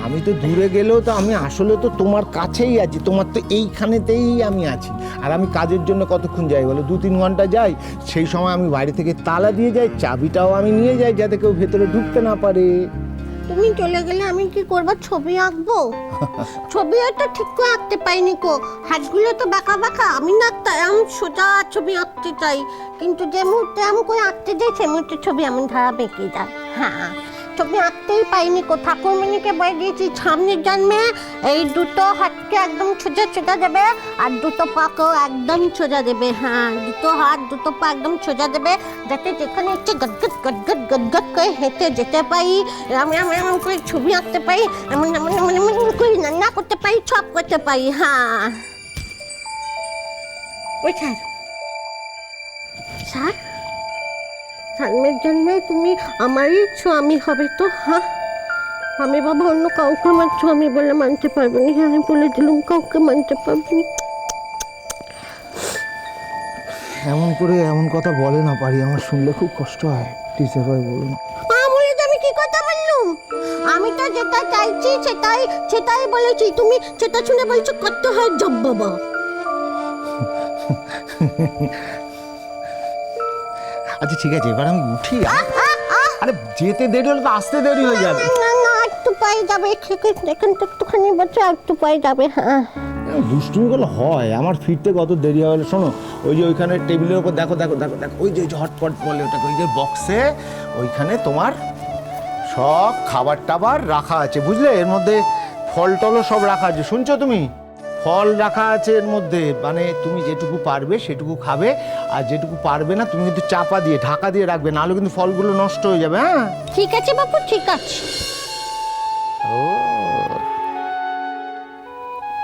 আমি তো দূরে গেলেও তো আমি আসলে তো তোমার কাছেই আছি, তোমার তো এইখানেতেই আমি আছি। আর আমি কাজের জন্য কতক্ষণ যাই বলো? 2-3 ঘন্টা যাই। সেই সময় আমি বাড়ি থেকে তালা দিয়ে যাই, চাবিটাও আমি নিয়ে যাই যাতে কেউ ভেতরে ঢুকতে না পারে। তুমি চলে গেলে আমি কি করব? ছবি আঁকবো? ছবি তো ঠিক করে আঁকতে পাইনি কো, হাতগুলো তো বাঁকা বাঁকা। আমি না এমন সোজা ছবি আঁকতে চাই, কিন্তু যে মুহূর্তে এমন করে আঁকতে যাই সেই মুহূর্তে ছবি এমন ধারা বেঁকে যায়। হ্যাঁ, ছবি আঁকতেই পাইনি কো। ঠাকুরমণিকে বলে দিয়েছি সামনের জন্মে এই দুটো হাতকে একদম সোজা সোজা দেবে, আর দুটো পাকেও একদম সোজা দেবে। হ্যাঁ, দুটো হাত দুটো পা একদম সোজা দেবে, যাতে যেখানে ইচ্ছে গদগদ গদগদ গদগদ করে হেঁটে যেতে পারি, এমন এমন এমন করে ছবি আঁকতে পারি, এমন এমন এমন এমন করে রান্না করতে পারি, সব করতে পারি। হ্যাঁ, ওই স্যার সামনের জন্মে তুমি আমারই স্বামী হবে তো? হ্যাঁ, আমি বাবা অন্য কাউকে আমার স্বামী বলে মানতে পারবো না। হ্যাঁ, আমি বলে দিলাম কাউকে মানতে পারবো না। এমন করে এমন কথা বলে না পারি, আমার শুনলে খুব কষ্ট হয়। প্লিজ এবার বলুন। আমলে আমি কি কথা বললুম? আমি তো যেটা চাইছি সেটাই সেটাই বলেছি, তুমি সেটা শুনে বলছো কত হয় জব বাবা। আচ্ছা ঠিক আছে, এবার আমি উঠি। আরে যেতে দেরি হলে তো আসতে দেরি হয়ে যাবে। না না, একটু পায়ে যাবে, এখন তো একটুখানি বছর একটু পায়ে যাবে। হ্যাঁ, দুষ্টুমিগুলো হয়, আমার ফিরতে কত দেরি হবে। শোনো, ওই যে ওইখানে টেবিলের উপর দেখো দেখো দেখো দেখো, ওই যে হটপট বলে ওটাকে, ওই যে বক্সে ওইখানে তোমার সব খাবার টাবার রাখা আছে, বুঝলে? এর মধ্যে ফল টলও সব রাখা আছে, শুনছো তুমি? ফল রাখা আছে এর মধ্যে, মানে তুমি যেটুকু পারবে সেটুকু খাবে, আর যেটুকু পারবে না তুমি কিন্তু চাপা দিয়ে ঢাকা দিয়ে রাখবে, নাহলে কিন্তু ফলগুলো নষ্ট হয়ে যাবে। হ্যাঁ ঠিক আছে বাপু, ঠিক আছে। ও,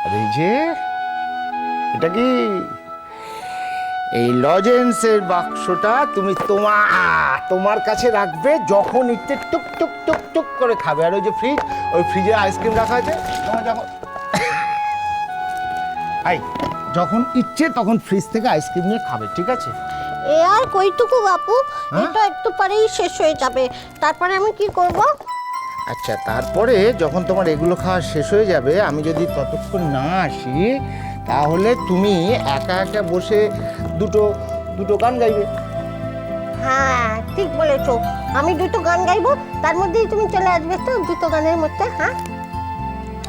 আর এই যে এটা কি? এই লজেন্সের বাক্সটা তুমি তোমার কাছে রাখবে, যখন ইচ্ছে টুক টুক টুক টুক করে খাবে। আর ওই যে ফ্রিজ, ওই ফ্রিজে আইসক্রিম রাখা আছে, তোমার যখন ইচ্ছে তখন ফ্রিজ থেকে আইসক্রিম নিয়ে খাবে, ঠিক আছে? এ আর কইটুকু বাপু, এটা একটু পরেই শেষ হয়ে যাবে। তারপরে আমি কি করব? আচ্ছা, তারপরে যখন তোমার এগুলো খাওয়া শেষ হয়ে যাবে, আমি যদি ততক্ষণ না আসি, তাহলে তুমি একা একা বসে দুটো গান গাইবে। হ্যাঁ, ঠিক বলেছো। আমি দুটো গান গাইবো, তার মধ্যেই তুমি চলে আসবে তো দুটো গানের মধ্যে। হ্যাঁ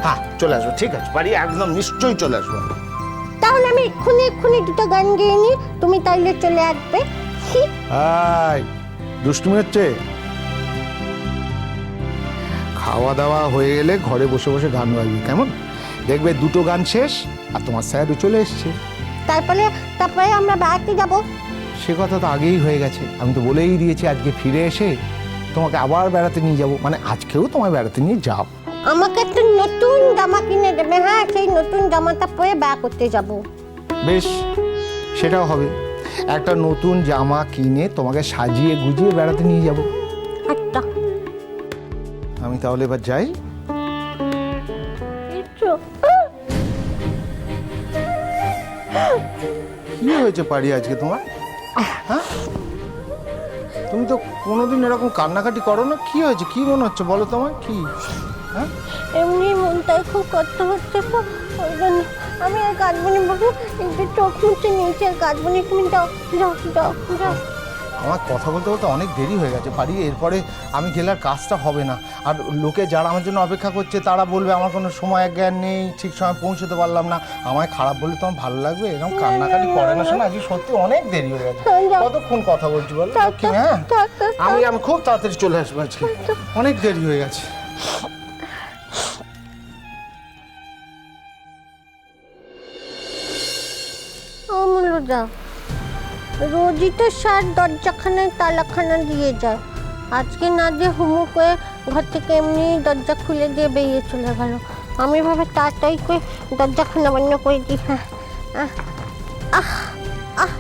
হ্যাঁ, চলে আসবো, ঠিক আছে, পারি, একদম নিশ্চয়ই চলে আসবো। তাহলে আমি এক্ষুনি দুটো গান গেয়ে নি, তুমি তাইলে চলে আসবে। দুষ্টুমি হচ্ছে। খাওয়া দাওয়া হয়ে গেলে ঘরে বসে বসে গান গাইবি, কেমন? দেখবে দুটো গান শেষ আর তোমার স্যারও চলে এসছে। তারপরে আমরা বেড়াতে যাব। সে কথা তো আগেই হয়ে গেছে, আমি তো বলেই দিয়েছি আজকে ফিরে এসে তোমাকে আবার বেড়াতে নিয়ে যাব, মানে আজকেও তোমায় বেড়াতে নিয়ে যাব। আমাকে একটা নতুন জামা কিনে দেবে। হ্যাঁ, সেই নতুন জামাটা পরে বেড়া করতে যাব। বেশ, সেটাও হবে। একটা নতুন জামা কিনে তোমাকে সাজিয়ে গুজিয়ে বেড়াতে নিয়ে যাব। আচ্ছা, আমি তাহলে এবার যাই। কি হয়েছে পারি আজকে তোমার? হ্যাঁ, তুমি তো কোনোদিন এরকম কান্নাকাটি করো না। কি হয়েছে, কি মনে হচ্ছে বলো তোমার? কি? হ্যাঁ, এমনি মনটাই খুব কষ্ট হচ্ছে তো, ওই জন্য আমি আর কাঁদবো না বাবু। একটু চোখ মুছে নিয়েছি, আর কাঁদবো না। তুমি যাও যাও যাও যাও। আমার কথা বলতে বলতে অনেক দেরি হয়ে গেছে পারি, এরপরে আমি গেলে আর কাজটা হবে না। আর লোকে যারা আমার জন্য অপেক্ষা করছে তারা বলবে আমার কোনো সময় জ্ঞান নেই, ঠিক সময় পৌঁছতে পারলাম না। আমায় খারাপ বললে তোমার ভালো লাগবে? এরকম কান্নাকাটি করে না, শোনা, আজকে সত্যি অনেক দেরি হয়ে গেছে। কতক্ষণ কথা বলছি বলো? হ্যাঁ, আমি খুব তাড়াতাড়ি চলে আসবো, আজকে অনেক দেরি হয়ে গেছে। রোজই তো স্যার দরজাখানায় তালাখানা দিয়ে যায়, আজকে না দিয়ে হুমু করে ঘর থেকে এমনি দরজা খুলে দিয়ে বেরিয়ে চলে গেল। আমি ভাবে তাড়াতাড়ি করে দরজাখানা বন্ধ করে দিই। হ্যাঁ, আহ আহ আহ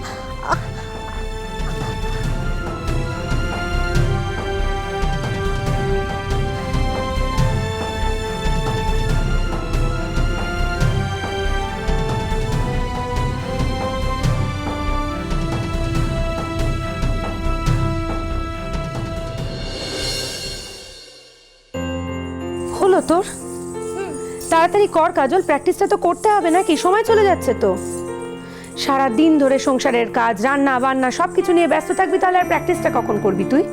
হলো তোর? তাড়াতাড়ি কর কাজল, প্র্যাকটিসটা তো করতে হবে নাকি, সময় চলে যাচ্ছে তো। সারা দিন ধরে সংসারের কাজ, রান্না বান্না সব কিছু নিয়ে ব্যস্ত থাকবি, তাহলে আর প্র্যাকটিসটা কখন করবি তুই?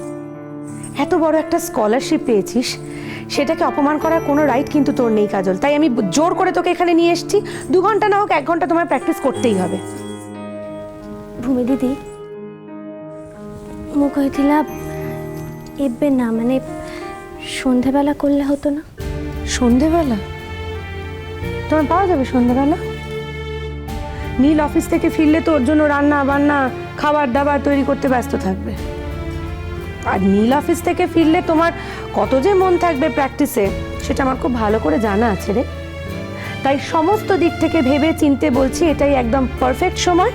এত বড় একটা স্কলারশিপ পেয়েছিস, সেটাকে অপমান করার কোনো রাইট কিন্তু তোর নেই কাজল। তাই আমি জোর করে তোকে এখানে নিয়ে এসেছি। 2 ঘন্টা না হোক 1 ঘন্টা তোমার প্র্যাকটিস করতেই হবে। ভূমি দিদি মু কইছিলা এবে না, মানে সন্ধেবেলা করলে হতো না? সন্ধেবেলা তোমার পাওয়া যাবে? সন্ধেবেলা নীল অফিস থেকে ফিরলে তো ওর জন্য রান্না বান্না খাবার দাবার তৈরি করতে ব্যস্ত থাকবে। আর নীল অফিস থেকে ফিরলে তোমার কত যে মন থাকবে প্র্যাকটিসে, সেটা আমার খুব ভালো করে জানা আছে রে। তাই সমস্ত দিক থেকে ভেবে চিনতে বলছি, এটাই একদম পারফেক্ট সময়।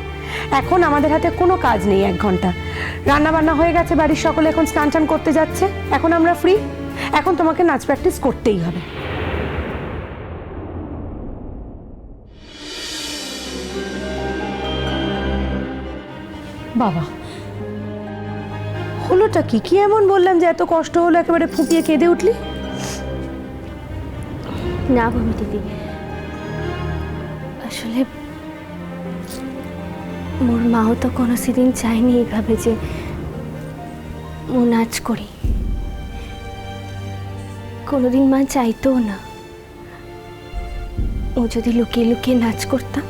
এখন আমাদের হাতে কোনো কাজ নেই। 1 ঘন্টা রান্না বান্না হয়ে গেছে, বাড়ির সকলে এখন স্নান টান করতে যাচ্ছে, এখন আমরা ফ্রি। এখন তোমাকে নাচ প্র্যাকটিস করতেই হবে। বাবা, হলোটা কি? কি এমন বললাম যে এত কষ্ট হলো, একেবারে ফুপিয়ে কেঁদে উঠলি? না ভূমি দিদি, আসলে মোর মাও তো কোনো সেদিন চায়নি এইভাবে যে মু নাচ করি। কোনোদিন মা চাইতো না। ও যদি লুকিয়ে লুকিয়ে নাচ করতাম,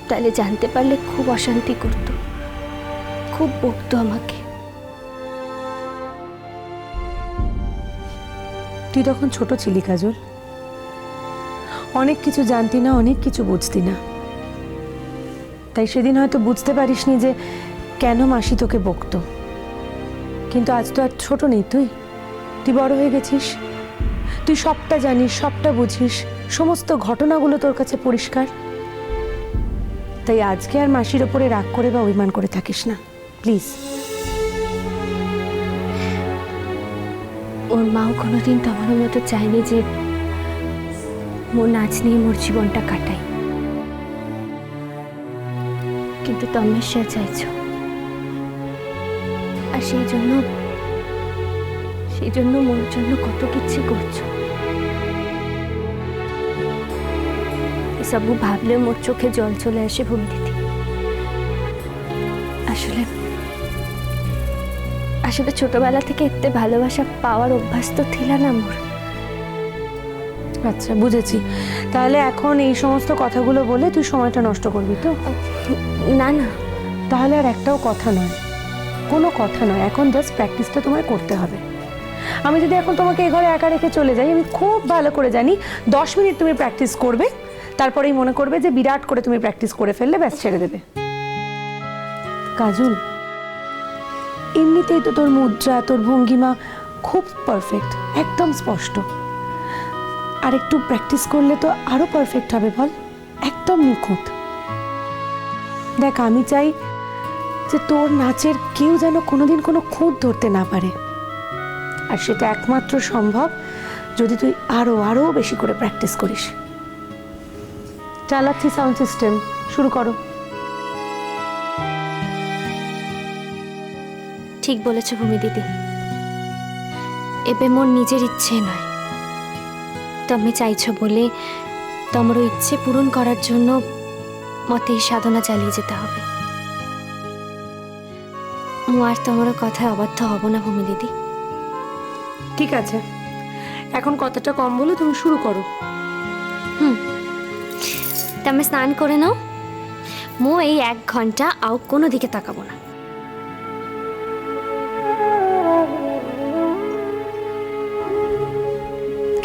তাহলে জানতে পারলে খুব অশান্তি করতো, খুব বকতো আমাকে। তুই তখন ছোট ছিলি কাজল, অনেক কিছু জানতি না, অনেক কিছু বুঝতি না। তাই সেদিন হয়তো বুঝতে পারিসনি যে কেন মাসি তোকে বকতো। কিন্তু আজ তো আর ছোট নেই, তুই বড় হয়ে গেছিস। তুই সবটা জানিস, সবটা বুঝিস, সমস্ত ঘটনাগুলো তোর কাছে পরিষ্কার। তাই আজকে আর মাসির ওপরে রাগ করে বা অভিমান করে থাকিস না, প্লিজ। ওর মাও কোনোদিন তোমার মতো চায়নি যে মোর নাচ নিয়ে মোর জীবনটা কাটাই, কিন্তু তুমি সে চাইছো। আর সেই জন্য মোর জন্য কত কিছু করছো। এসব ভাবলে মোর চোখে জল চলে আসে ভূমি দিদি। আসলে ছোটবেলা থেকে এতে ভালোবাসা পাওয়ার অভ্যাস তো ছিল না মোর। আচ্ছা, বুঝেছি। তাহলে এখন এই সমস্ত কথাগুলো বলে তুই সময়টা নষ্ট করবি তো? না না, তাহলে আর একটাও কথা নয়, কোনো কথা নয়। এখন জাস্ট প্র্যাকটিসটা তোমায় করতে হবে। আমি যদি এখন তোমাকে এই ঘরে একা রেখে চলে যাই, আমি খুব ভালো করে জানি 10 মিনিট তুমি প্র্যাকটিস করবে, তারপরেই মনে করবে যে বিরাট করে তুমি প্র্যাকটিস করে ফেললে, ব্যাস ছেড়ে দেবে। কাজল, এমনিতেই তো তোর মুদ্রা, তোর ভঙ্গিমা খুব পারফেক্ট, একদম স্পষ্ট। আর একটু প্র্যাকটিস করলে তো আরো পারফেক্ট হবে, বল? একদম নিখুঁত। দেখ, আমি চাই যে তোর নাচের কেউ যেন কোনোদিন কোনো খুঁত ধরতে না পারে। আর সেটা একমাত্র সম্ভব যদি তুই আরো আরো বেশি করে প্র্যাকটিস করিস। চালাচ্ছি সাউন্ড সিস্টেম, শুরু করো। ঠিক বলেছ ভূমি দিদি। এবে মোর নিজের ইচ্ছে নয়, তুমি চাইছো বলে তোমারও ইচ্ছে পূরণ করার জন্য মতে এই সাধনা চালিয়ে যেতে হবে। মু আর তোমার কথায় অবাধ্য হব না ভূমি দিদি। ঠিক আছে, এখন কথাটা কম বলে তুমি শুরু করো। তুমি স্নান করে নাও, মু এই 1 ঘন্টা আও কোনো দিকে তাকাবো না।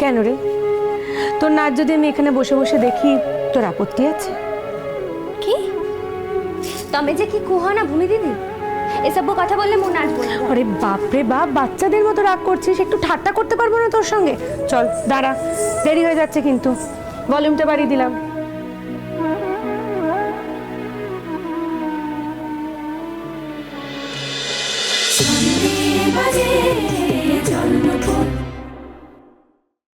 কেন রে? তোর নাচ যদি আমি এখানে বসে বসে দেখি, তোর আপত্তি আছে? কি তুমি যে কি কুহো না ভূমি দিদি, এসব কথা বললে মু নাচবো না। আরে বাপরে বাপ, বাচ্চাদের মতো রাগ করছিস, একটু ঠাট্টা করতে পারবো না তোর সঙ্গে? চল দাঁড়া, দেরি হয়ে যাচ্ছে কিন্তু। ভলিউমটা বাড়িয়ে দিলাম। বাজে